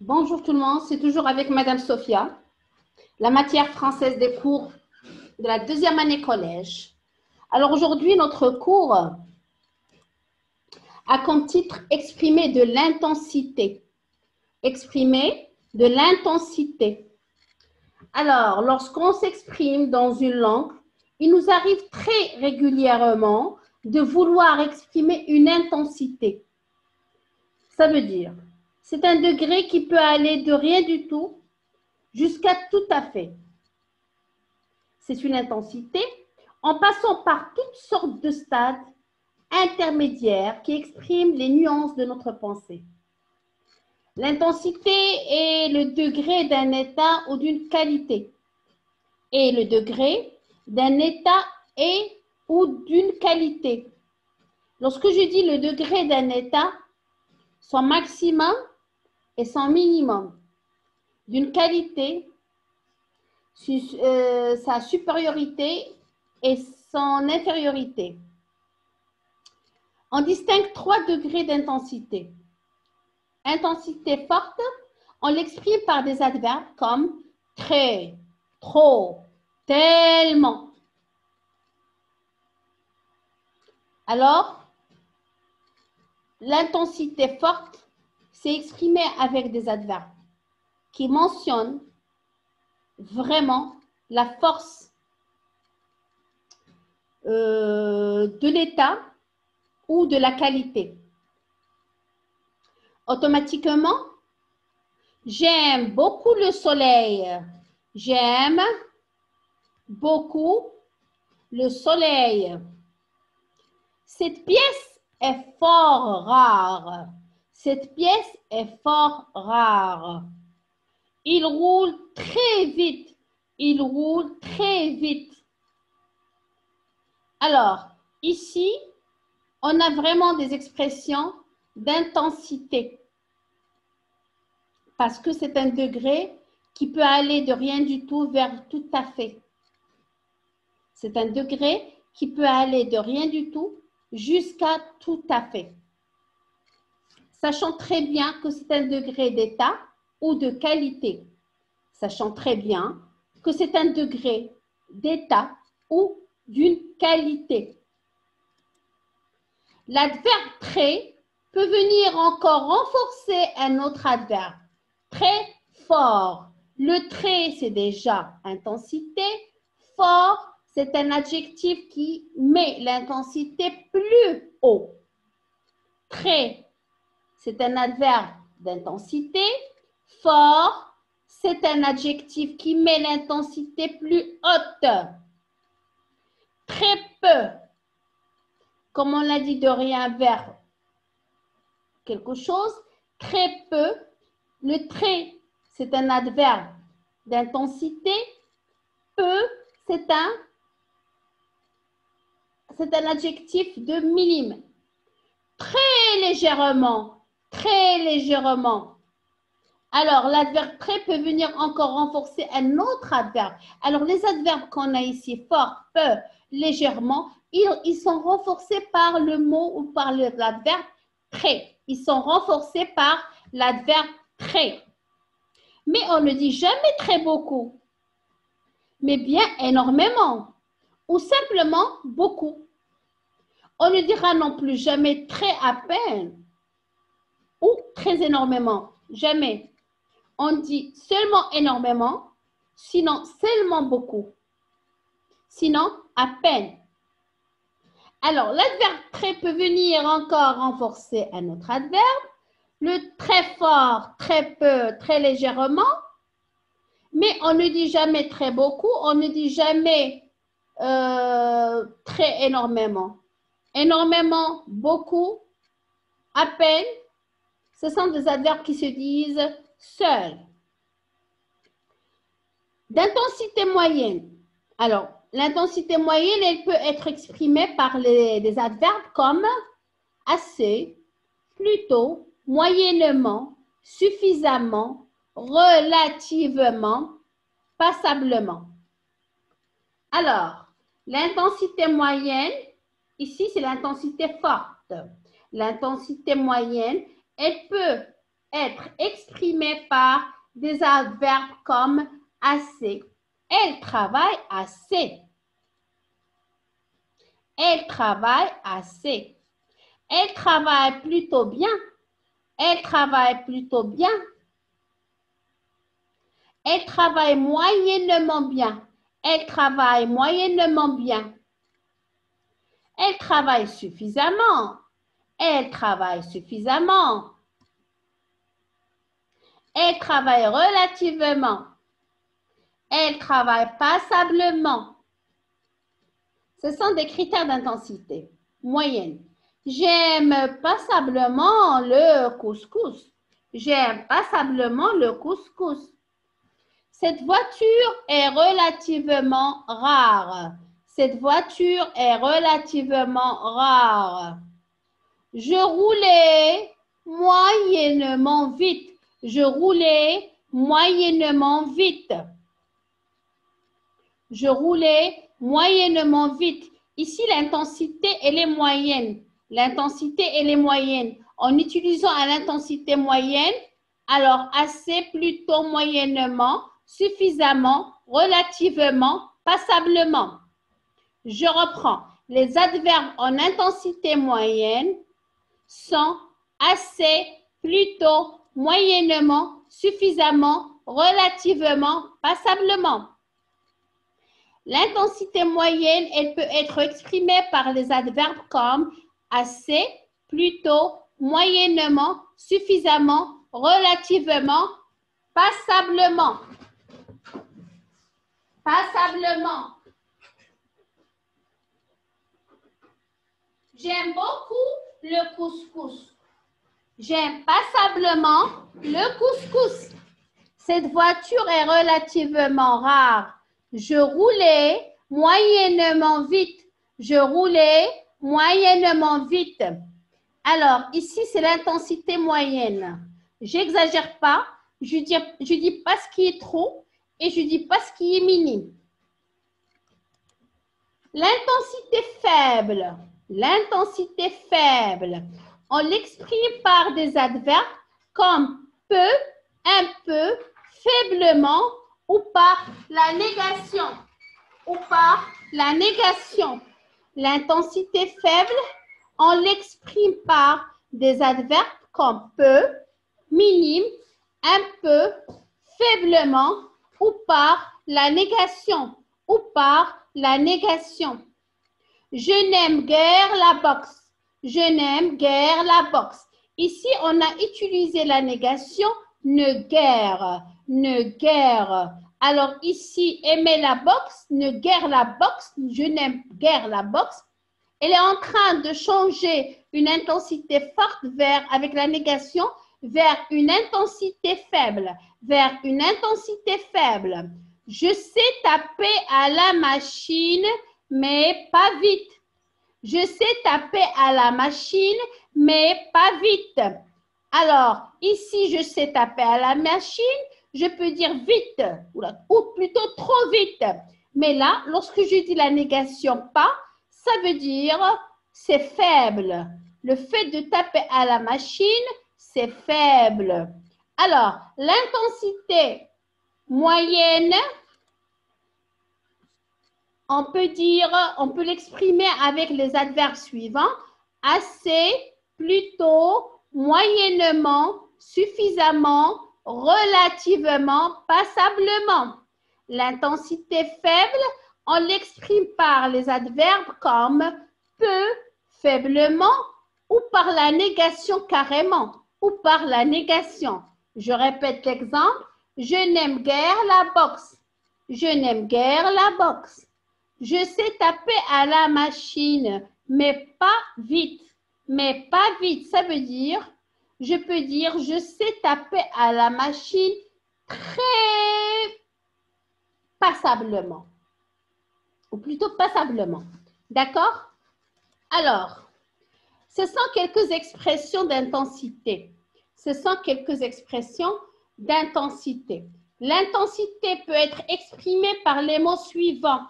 Bonjour tout le monde, c'est toujours avec Madame Sophia, la matière française des cours de la deuxième année collège. Alors aujourd'hui, notre cours a comme titre Exprimer de l'intensité. Exprimer de l'intensité. Alors, lorsqu'on s'exprime dans une langue, il nous arrive très régulièrement de vouloir exprimer une intensité. Ça veut dire, c'est un degré qui peut aller de rien du tout jusqu'à tout à fait. C'est une intensité en passant par toutes sortes de stades intermédiaires qui expriment les nuances de notre pensée. L'intensité est le degré d'un état ou d'une qualité. Et le degré d'un état et ou d'une qualité. Lorsque je dis le degré d'un état, son maximum et son minimum. D'une qualité, sa supériorité et son infériorité. On distingue 3 degrés d'intensité. Intensité forte, on l'exprime par des adverbes comme très, trop, tellement. Alors, l'intensité forte, c'est exprimé avec des adverbes qui mentionnent vraiment la force de l'état ou de la qualité. Automatiquement, j'aime beaucoup le soleil. J'aime beaucoup le soleil. Cette pièce est fort rare. Cette pièce est fort rare. Il roule très vite. Il roule très vite. Alors, ici, on a vraiment des expressions d'intensité. Parce que c'est un degré qui peut aller de rien du tout vers tout à fait. C'est un degré qui peut aller de rien du tout jusqu'à tout à fait. Sachant très bien que c'est un degré d'état ou de qualité. Sachant très bien que c'est un degré d'état ou d'une qualité. L'adverbe très peut venir encore renforcer un autre adverbe. Très fort. Le très, c'est déjà intensité. Fort, c'est un adjectif qui met l'intensité plus haut. Très, c'est un adverbe d'intensité. Fort, c'est un adjectif qui met l'intensité plus haute. Très peu, comme on l'a dit de rien vers quelque chose, très peu. Le très, c'est un adverbe d'intensité. Peu, c'est un adjectif de minime. Très légèrement, très légèrement. Alors, l'adverbe très peut venir encore renforcer un autre adverbe. Alors, les adverbes qu'on a ici, fort, peu, légèrement, ils sont renforcés par le mot ou par l'adverbe très. Ils sont renforcés par l'adverbe très. Mais on ne dit jamais très beaucoup, mais bien énormément ou simplement beaucoup. On ne dira non plus jamais très à peine ou très énormément. Jamais. On dit seulement énormément, sinon seulement beaucoup, sinon à peine. Alors, l'adverbe très peut venir encore renforcer un autre adverbe. Le très fort, très peu, très légèrement. Mais on ne dit jamais très beaucoup, on ne dit jamais très énormément. Énormément, beaucoup, à peine, ce sont des adverbes qui se disent seuls. D'intensité moyenne. Alors, l'intensité moyenne, elle peut être exprimée par des adverbes comme assez, plutôt, moyennement, suffisamment, relativement, passablement. Alors, l'intensité moyenne, ici, c'est l'intensité forte. L'intensité moyenne, elle peut être exprimé par des adverbes comme assez. Elle travaille assez. Elle travaille assez. Elle travaille plutôt bien. Elle travaille plutôt bien. Elle travaille moyennement bien. Elle travaille moyennement bien. Elle travaille suffisamment. Elle travaille suffisamment. Elle travaille relativement. Elle travaille passablement. Ce sont des critères d'intensité moyenne. J'aime passablement le couscous. J'aime passablement le couscous. Cette voiture est relativement rare. Cette voiture est relativement rare. Je roulais moyennement vite. Je roulais moyennement vite. Je roulais moyennement vite. Ici, l'intensité, elle est moyenne. L'intensité, elle est moyenne. En utilisant à l'intensité moyenne, alors assez, plutôt, moyennement, suffisamment, relativement, passablement. Je reprends. Les adverbes en intensité moyenne sont assez, plutôt, moyennement, suffisamment, relativement, passablement. L'intensité moyenne, elle peut être exprimée par les adverbes comme assez, plutôt, moyennement, suffisamment, relativement, passablement. Passablement. J'aime beaucoup le couscous. J'aime passablement le couscous. Cette voiture est relativement rare. Je roulais moyennement vite. Je roulais moyennement vite. Alors, ici, c'est l'intensité moyenne. J'exagère pas. Je dis pas ce qui est trop et je dis pas ce qui est minime. L'intensité faible. L'intensité faible. On l'exprime par des adverbes comme peu, un peu, faiblement ou par la négation. Ou par la négation. L'intensité faible, on l'exprime par des adverbes comme peu, minime, un peu, faiblement ou par la négation. Ou par la négation. Je n'aime guère la boxe. Je n'aime guère la boxe. Ici, on a utilisé la négation ne guère, ne guère. Alors ici, aimer la boxe, ne guère la boxe, je n'aime guère la boxe. Elle est en train de changer une intensité forte avec la négation vers une intensité faible, vers une intensité faible. Je sais taper à la machine, mais pas vite. Je sais taper à la machine, mais pas vite. Alors, ici, je sais taper à la machine, je peux dire vite, ou plutôt trop vite. Mais là, lorsque je dis la négation pas, ça veut dire c'est faible. Le fait de taper à la machine, c'est faible. Alors, l'intensité moyenne, on peut l'exprimer avec les adverbes suivants. Assez, plutôt, moyennement, suffisamment, relativement, passablement. L'intensité faible, on l'exprime par les adverbes comme peu, faiblement ou par la négation carrément ou par la négation. Je répète l'exemple. Je n'aime guère la boxe. Je n'aime guère la boxe. Je sais taper à la machine, mais pas vite. Mais pas vite, ça veut dire, je peux dire, je sais taper à la machine très passablement. Ou plutôt passablement. D'accord? Alors, ce sont quelques expressions d'intensité. Ce sont quelques expressions d'intensité. L'intensité peut être exprimée par les mots suivants.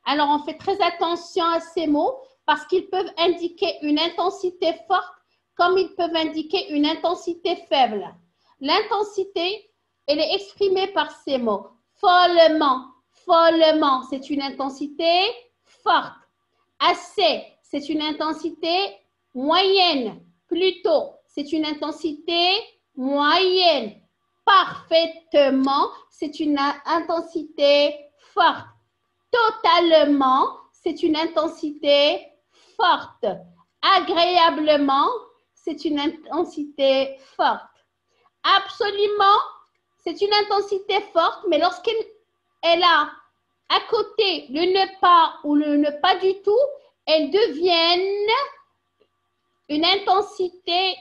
Alors, on fait très attention à ces mots parce qu'ils peuvent indiquer une intensité forte comme ils peuvent indiquer une intensité faible. L'intensité, elle est exprimée par ces mots. Follement, follement, c'est une intensité forte. Assez, c'est une intensité moyenne. Plutôt, c'est une intensité moyenne. Parfaitement, c'est une intensité forte. Totalement, c'est une intensité forte. Agréablement, c'est une intensité forte. Absolument, c'est une intensité forte, mais lorsqu'elle a à côté le ne pas ou le ne pas du tout, elles deviennent une intensité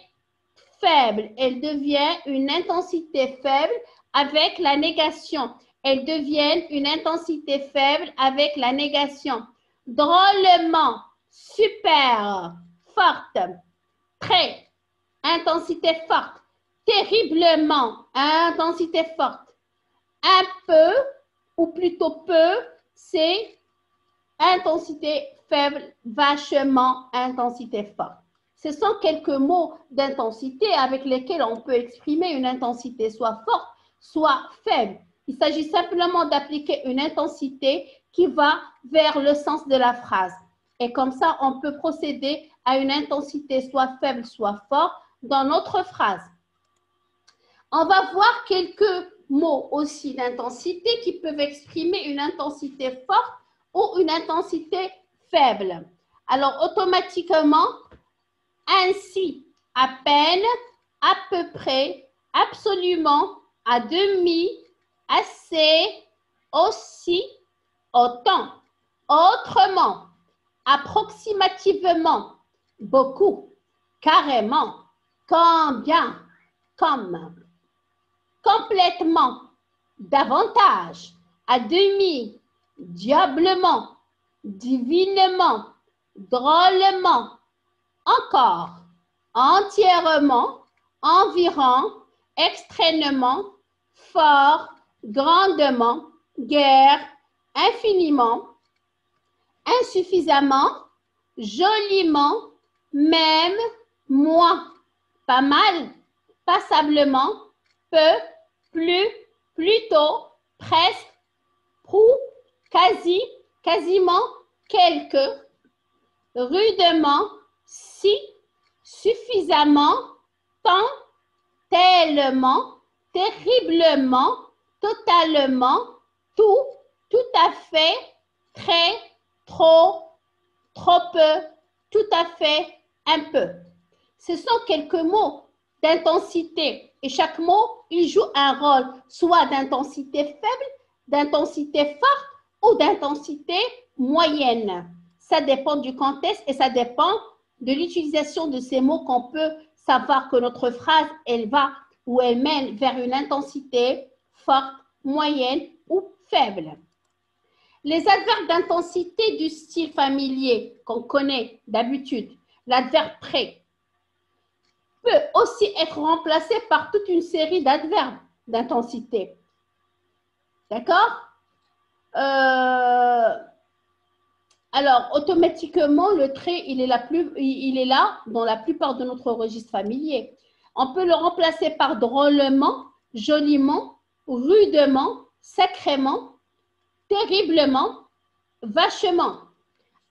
faible. Elle devient une intensité faible avec la négation. Elles deviennent une intensité faible avec la négation. Drôlement, super, forte, très, intensité forte. Terriblement, intensité forte. Un peu, ou plutôt peu, c'est intensité faible, vachement, intensité forte. Ce sont quelques mots d'intensité avec lesquels on peut exprimer une intensité soit forte, soit faible. Il s'agit simplement d'appliquer une intensité qui va vers le sens de la phrase. Et comme ça, on peut procéder à une intensité soit faible, soit forte dans notre phrase. On va voir quelques mots aussi d'intensité qui peuvent exprimer une intensité forte ou une intensité faible. Alors, automatiquement, ainsi, à peine, à peu près, absolument, à demi, assez, aussi, autant, autrement, approximativement, beaucoup, carrément, combien, comme, complètement, davantage, à demi, diablement, divinement, drôlement, encore, entièrement, environ, extrêmement, fort, grandement, guère, infiniment, insuffisamment, joliment, même, moins, pas mal, passablement, peu, plus, plutôt, presque, prou, quasi, quasiment, quelque, rudement, si, suffisamment, tant, tellement, terriblement, totalement, tout, tout à fait, très, trop, trop peu, tout à fait, un peu. Ce sont quelques mots d'intensité et chaque mot, il joue un rôle soit d'intensité faible, d'intensité forte ou d'intensité moyenne. Ça dépend du contexte et ça dépend de l'utilisation de ces mots qu'on peut savoir que notre phrase, elle va ou elle mène vers une intensité forte, moyenne ou faible. Les adverbes d'intensité du style familier qu'on connaît d'habitude, l'adverbe très, peut aussi être remplacé par toute une série d'adverbes d'intensité. D'accord? Alors, automatiquement, le trait, il est là dans la plupart de notre registre familier. On peut le remplacer par drôlement, joliment, rudement, sacrément, terriblement, vachement.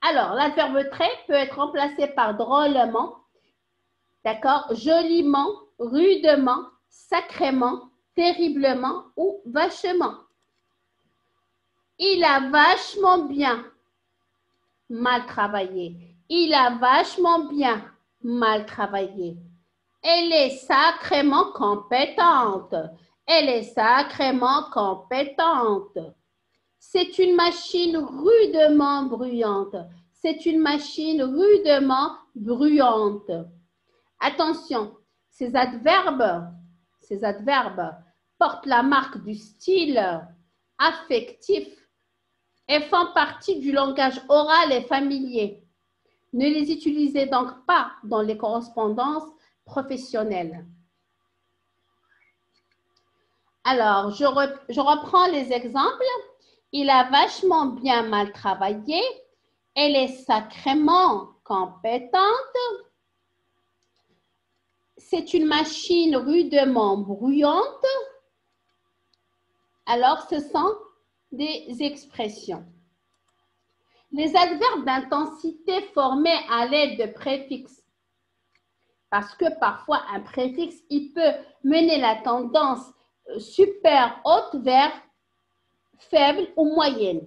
Alors, l'adverbe trait peut être remplacé par drôlement, d'accord, joliment, rudement, sacrément, terriblement ou vachement. Il a vachement bien mal travaillé. Il a vachement bien mal travaillé. Elle est sacrément compétente. Elle est sacrément compétente. C'est une machine rudement bruyante. C'est une machine rudement bruyante. Attention, ces adverbes portent la marque du style affectif et font partie du langage oral et familier. Ne les utilisez donc pas dans les correspondances professionnelles. Alors, je reprends les exemples. Il a vachement bien mal travaillé. Elle est sacrément compétente. c'est une machine rudement bruyante. Alors, ce sont des expressions. Les adverbes d'intensité formés à l'aide de préfixes. Parce que parfois, un préfixe, il peut mener la tendance super haute vers faible ou moyenne.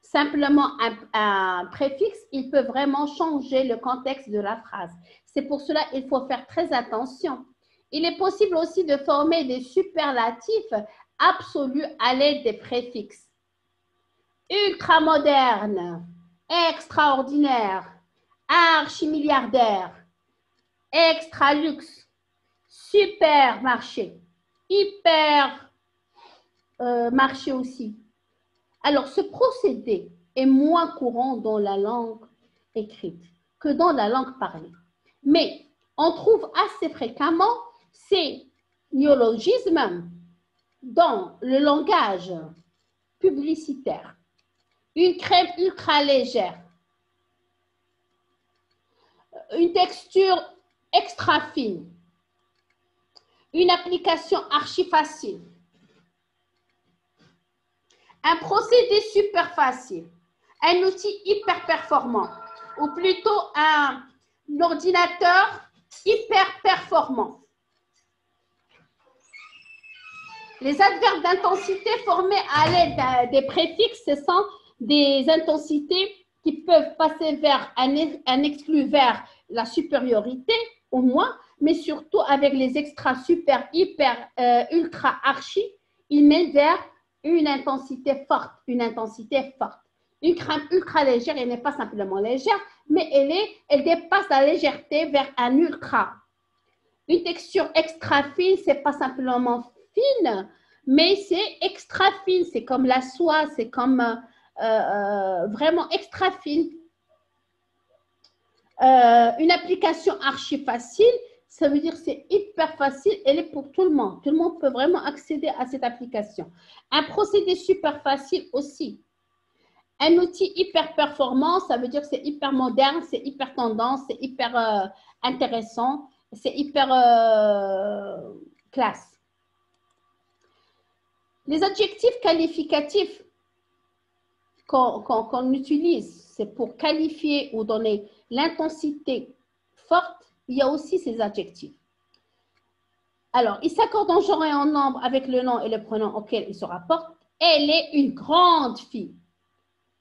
Simplement, un préfixe, il peut vraiment changer le contexte de la phrase. C'est pour cela qu'il faut faire très attention. Il est possible aussi de former des superlatifs absolus à l'aide des préfixes. Ultramoderne, extraordinaire, archimilliardaire, extra luxe, supermarché, hyper marché aussi. Alors, ce procédé est moins courant dans la langue écrite que dans la langue parlée. Mais on trouve assez fréquemment ces néologismes dans le langage publicitaire. Une crème ultra légère, une texture extra fine, une application archi facile, un procédé super facile, un outil hyper performant, ou plutôt un ordinateur hyper performant. Les adverbes d'intensité formés à l'aide des préfixes, ce sont des intensités qui peuvent passer vers un exclu vers la supériorité, au moins, mais surtout avec les extras super, hyper, ultra, archi, ils mènent vers une intensité forte, une intensité forte. Une crème ultra légère, elle n'est pas simplement légère, mais elle dépasse la légèreté vers un ultra. Une texture extra fine, ce n'est pas simplement fine, mais c'est extra fine, c'est comme la soie, c'est comme vraiment extra fine. Une application archi facile, ça veut dire c'est hyper facile, elle est pour tout le monde. Tout le monde peut vraiment accéder à cette application. Un procédé super facile aussi. Un outil hyper performant, ça veut dire que c'est hyper moderne, c'est hyper tendance, c'est hyper intéressant, c'est hyper classe. Les adjectifs qualificatifs qu'on utilise, c'est pour qualifier ou donner l'intensité forte. Il y a aussi ces adjectifs. Alors, ils s'accordent en genre et en nombre avec le nom et le prénom auquel ils se rapportent. Elle est une grande fille.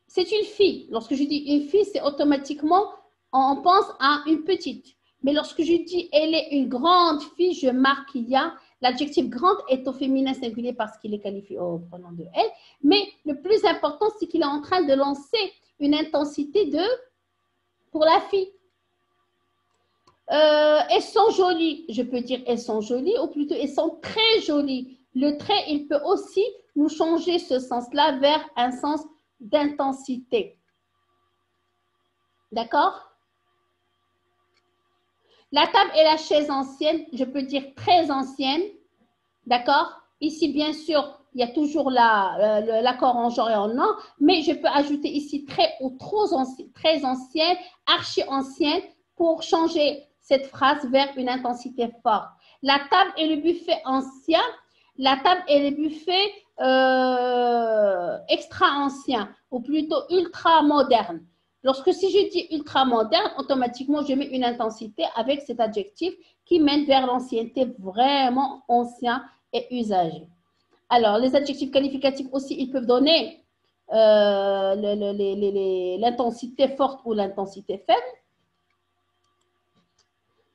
C'est une fille. Lorsque je dis une fille, c'est automatiquement, on pense à une petite. Mais lorsque je dis elle est une grande fille, je marque qu'il y a l'adjectif grande est au féminin singulier parce qu'il est qualifié au pronom de elle. Mais le plus important, c'est qu'il est en train de lancer une intensité pour la fille. Elles sont jolies. Je peux dire elles sont jolies ou plutôt elles sont très jolies. Le trait, il peut aussi nous changer ce sens-là vers un sens d'intensité. D'accord? La table et la chaise ancienne, je peux dire très ancienne. D'accord? Ici, bien sûr, il y a toujours l'accord en genre et en nom, mais je peux ajouter ici très ou très ancienne, archi ancienne pour changer cette phrase vers une intensité forte. La table et le buffet ancien, la table et le buffet extra ancien ou plutôt ultra moderne. Lorsque si je dis ultra moderne, automatiquement, je mets une intensité avec cet adjectif qui mène vers l'ancienneté vraiment ancien et usagé. Alors, les adjectifs qualificatifs aussi, ils peuvent donner l'intensité forte ou l'intensité faible.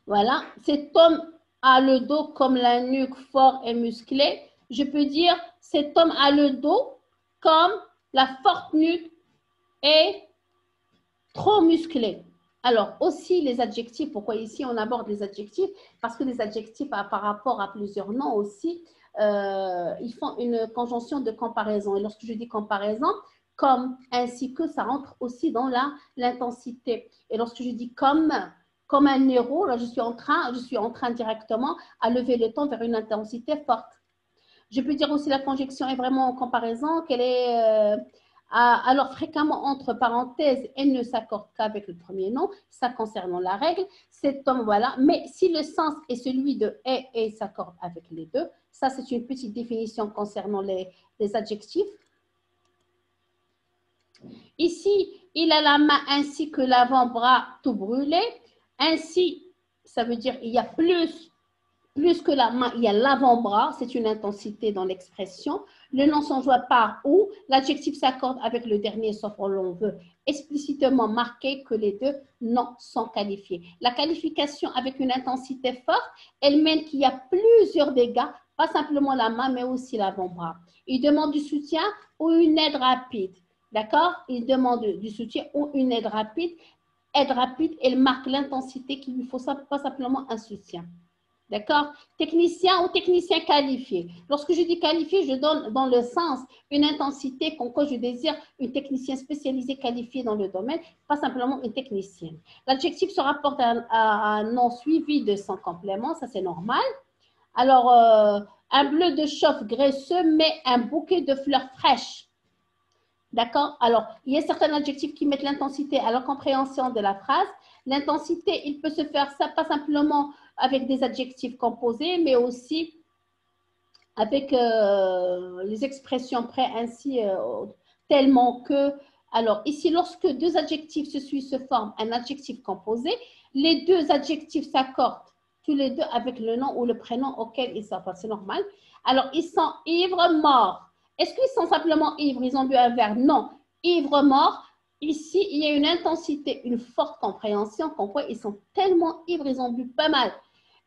Voilà. Cet homme a le dos comme la nuque fort et musclé. Je peux dire cet homme a le dos comme la forte nuque et trop musclé. Alors, aussi les adjectifs, pourquoi ici on aborde les adjectifs? Parce que les adjectifs, par rapport à plusieurs noms aussi, ils font une conjonction de comparaison. Et lorsque je dis comparaison, comme, ainsi que, ça rentre aussi dans l'intensité. Et lorsque je dis comme un héros, là, je suis en train directement à lever le ton vers une intensité forte. Je peux dire aussi la conjonction est vraiment en comparaison, qu'elle est Alors, fréquemment, entre parenthèses, elle ne s'accorde qu'avec le premier nom, ça concernant la règle. Cet homme, voilà. Mais si le sens est celui de est et s'accorde avec les deux, ça, c'est une petite définition concernant les adjectifs. Ici, il a la main ainsi que l'avant-bras tout brûlé. Ainsi, ça veut dire il y a plus que la main, il y a l'avant-bras, c'est une intensité dans l'expression. Le nom s'enjoint par ou, l'adjectif s'accorde avec le dernier, sauf quand l'on veut explicitement marquer que les deux noms sont qualifiés. La qualification avec une intensité forte, elle mène qu'il y a plusieurs dégâts, pas simplement la main, mais aussi l'avant-bras. Il demande du soutien ou une aide rapide. D'accord? Il demande du soutien ou une aide rapide. Aide rapide, elle marque l'intensité qu'il lui faut, pas simplement un soutien. D'accord? Technicien ou technicien qualifié. Lorsque je dis qualifié, je donne dans le sens une intensité quand je désire un technicien spécialisé qualifié dans le domaine, pas simplement une technicienne. L'adjectif se rapporte à un nom suivi de son complément, ça c'est normal. Alors, un bleu de chauffe graisseux met un bouquet de fleurs fraîches. D'accord? Alors, il y a certains adjectifs qui mettent l'intensité à la compréhension de la phrase. L'intensité, il peut se faire ça pas simplement avec des adjectifs composés, mais aussi avec les expressions près ainsi, tellement que. Alors, ici, lorsque deux adjectifs se suivent, se forment un adjectif composé, les deux adjectifs s'accordent tous les deux avec le nom ou le prénom auquel ils s'accordent. C'est normal. Alors, ils sont ivres, morts. Est-ce qu'ils sont simplement ivres? Ils ont bu un verre? Non. Ivres, morts. Ici, il y a une intensité, une forte compréhension, comme quoi ils sont tellement ivres, ils ont bu pas mal.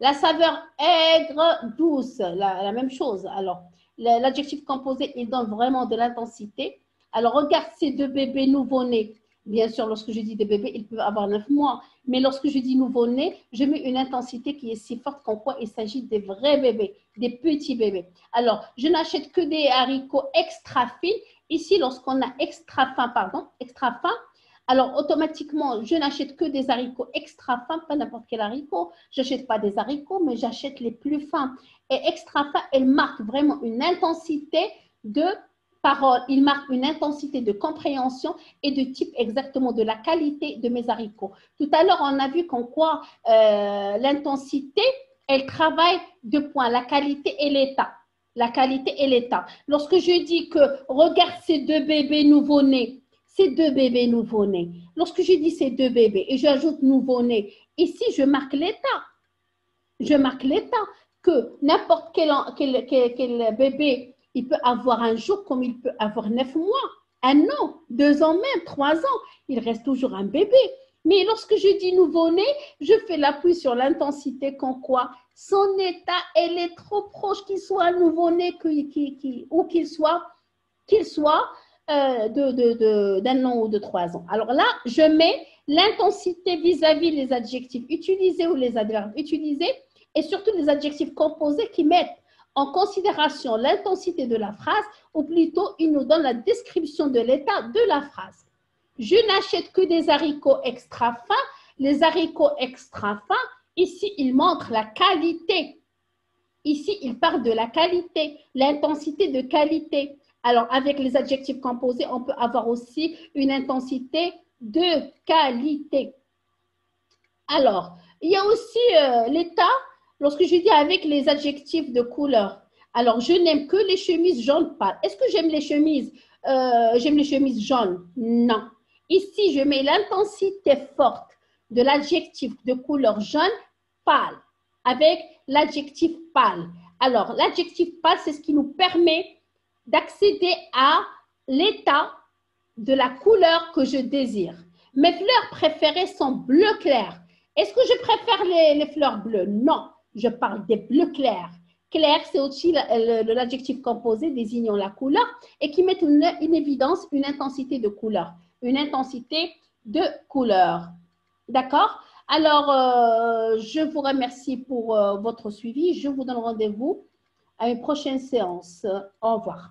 La saveur aigre, douce, la même chose. Alors, l'adjectif composé, il donne vraiment de l'intensité. Alors, regarde ces deux bébés nouveau-nés. Bien sûr, lorsque je dis des bébés, ils peuvent avoir 9 mois. Mais lorsque je dis nouveau-nés, je mets une intensité qui est si forte qu'en quoi il s'agit des vrais bébés, des petits bébés. Alors, je n'achète que des haricots extra fins. Ici, lorsqu'on a extra fin, alors automatiquement, je n'achète que des haricots extra fins, pas n'importe quel haricot. Je n'achète pas des haricots, mais j'achète les plus fins. Et extra fin, elle marque vraiment une intensité de parole, il marque une intensité de compréhension et de type exactement de la qualité de mes haricots. Tout à l'heure, on a vu qu'en quoi l'intensité, elle travaille deux points, la qualité et l'état. La qualité et l'état. Lorsque je dis que regarde ces deux bébés nouveau-nés, lorsque je dis ces deux bébés et j'ajoute nouveau-nés, ici je marque l'état. Je marque l'état que n'importe quel bébé, il peut avoir un jour comme il peut avoir 9 mois, 1 an, 2 ans même, 3 ans. Il reste toujours un bébé. Mais lorsque je dis nouveau-né, je fais l'appui sur l'intensité qu'en quoi son état, elle est trop proche qu'il soit un nouveau-né ou qu'il soit d'un an ou de 3 ans. Alors là, je mets l'intensité vis-à-vis les adjectifs utilisés ou les adverbes utilisés et surtout les adjectifs composés qui mettent en considération l'intensité de la phrase ou plutôt ils nous donnent la description de l'état de la phrase. Je n'achète que des haricots extra fins. Les haricots extra fins, ici, ils montrent la qualité. Ici, ils parlent de la qualité, l'intensité de qualité. Alors, avec les adjectifs composés, on peut avoir aussi une intensité de qualité. Alors, il y a aussi l'état, lorsque je dis avec les adjectifs de couleur. Alors, je n'aime que les chemises jaunes pâles. Est-ce que j'aime les chemises jaunes? Non. Ici, je mets l'intensité forte de l'adjectif de couleur jaune pâle avec l'adjectif pâle. Alors, l'adjectif pâle, c'est ce qui nous permet d'accéder à l'état de la couleur que je désire. Mes fleurs préférées sont bleu clair. Est-ce que je préfère les fleurs bleues? Non, je parle des bleus clairs. Clair, c'est aussi l'adjectif composé désignant la couleur et qui met une évidence, une intensité de couleur. Une intensité de couleur. D'accord? Alors, je vous remercie pour votre suivi. Je vous donne rendez-vous à une prochaine séance. Au revoir.